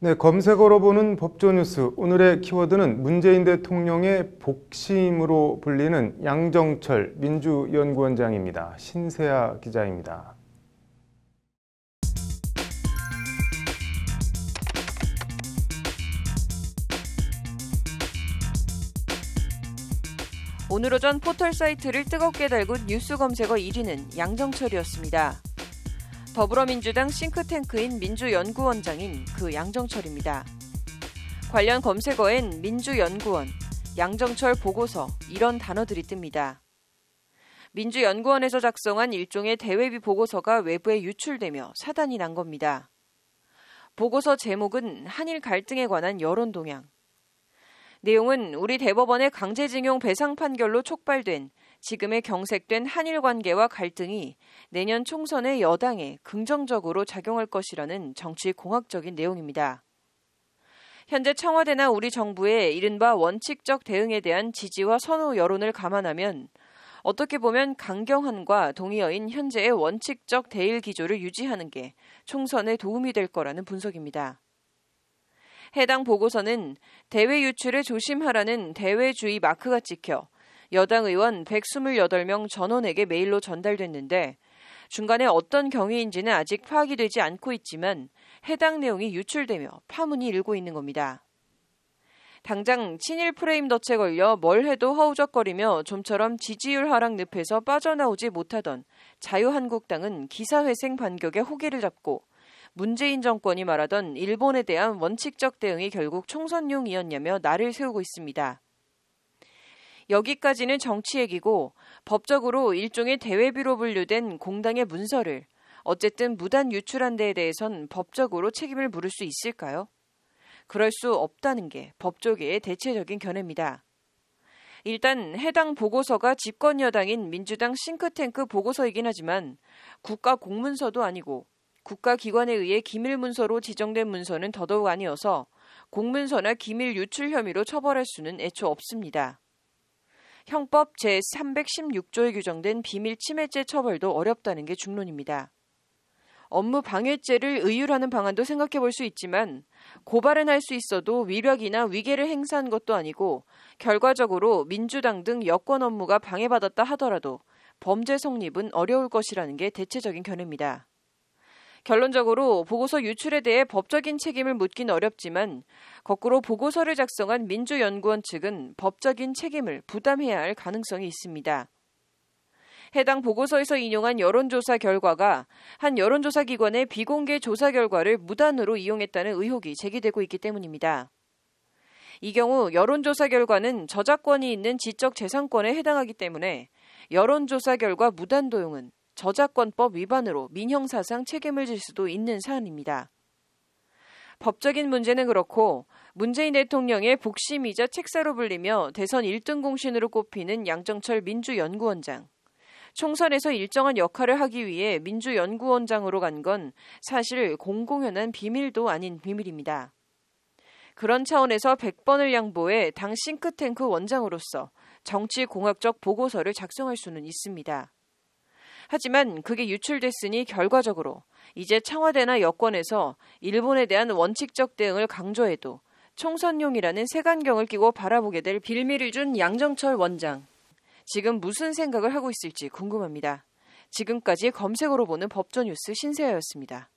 네, 검색어로 보는 법조뉴스. 오늘의 키워드는 문재인 대통령의 복심으로 불리는 양정철 민주연구원장입니다. 신세아 기자입니다. 오늘 오전 포털 사이트를 뜨겁게 달군 뉴스 검색어 1위는 양정철이었습니다. 더불어민주당 싱크탱크인 민주연구원장인 그 양정철입니다. 관련 검색어엔 민주연구원, 양정철 보고서 이런 단어들이 뜹니다. 민주연구원에서 작성한 일종의 대외비 보고서가 외부에 유출되며 사단이 난 겁니다. 보고서 제목은 한일 갈등에 관한 여론 동향. 내용은 우리 대법원의 강제징용 배상 판결로 촉발된 지금의 경색된 한일 관계와 갈등이 내년 총선의 여당에 긍정적으로 작용할 것이라는 정치공학적인 내용입니다. 현재 청와대나 우리 정부의 이른바 원칙적 대응에 대한 지지와 선호 여론을 감안하면 어떻게 보면 강경한과 동의어인 현재의 원칙적 대일 기조를 유지하는 게 총선에 도움이 될 거라는 분석입니다. 해당 보고서는 대외 유출에 조심하라는 대외주의 마크가 찍혀 여당 의원 128명 전원에게 메일로 전달됐는데 중간에 어떤 경위인지는 아직 파악이 되지 않고 있지만 해당 내용이 유출되며 파문이 일고 있는 겁니다. 당장 친일 프레임 덫에 걸려 뭘 해도 허우적거리며 좀처럼 지지율 하락 늪에서 빠져나오지 못하던 자유한국당은 기사회생 반격에 호기를 잡고 문재인 정권이 말하던 일본에 대한 원칙적 대응이 결국 총선용이었냐며 날을 세우고 있습니다. 여기까지는 정치 얘기고 법적으로 일종의 대외비로 분류된 공당의 문서를 어쨌든 무단 유출한 데에 대해선 법적으로 책임을 물을 수 있을까요? 그럴 수 없다는 게 법조계의 대체적인 견해입니다. 일단 해당 보고서가 집권 여당인 민주당 싱크탱크 보고서이긴 하지만 국가 공문서도 아니고 국가기관에 의해 기밀문서로 지정된 문서는 더더욱 아니어서 공문서나 기밀 유출 혐의로 처벌할 수는 애초 없습니다. 형법 제316조에 규정된 비밀 침해죄 처벌도 어렵다는 게 중론입니다. 업무 방해죄를 의율하는 방안도 생각해 볼 수 있지만 고발은 할 수 있어도 위력이나 위계를 행사한 것도 아니고 결과적으로 민주당 등 여권 업무가 방해받았다 하더라도 범죄 성립은 어려울 것이라는 게 대체적인 견해입니다. 결론적으로 보고서 유출에 대해 법적인 책임을 묻긴 어렵지만 거꾸로 보고서를 작성한 민주연구원 측은 법적인 책임을 부담해야 할 가능성이 있습니다. 해당 보고서에서 인용한 여론조사 결과가 한 여론조사 기관의 비공개 조사 결과를 무단으로 이용했다는 의혹이 제기되고 있기 때문입니다. 이 경우 여론조사 결과는 저작권이 있는 지적재산권에 해당하기 때문에 여론조사 결과 무단 도용은 저작권법 위반으로 민형사상 책임을 질 수도 있는 사안입니다. 법적인 문제는 그렇고 문재인 대통령의 복심이자 책사로 불리며 대선 1등 공신으로 꼽히는 양정철 민주연구원장. 총선에서 일정한 역할을 하기 위해 민주연구원장으로 간 건 사실 공공연한 비밀도 아닌 비밀입니다. 그런 차원에서 100번을 양보해 당 싱크탱크 원장으로서 정치공학적 보고서를 작성할 수는 있습니다. 하지만 그게 유출됐으니 결과적으로 이제 청와대나 여권에서 일본에 대한 원칙적 대응을 강조해도 총선용이라는 색안경을 끼고 바라보게 될 빌미를 준 양정철 원장. 지금 무슨 생각을 하고 있을지 궁금합니다. 지금까지 검색어로 보는 법조뉴스 신세아였습니다.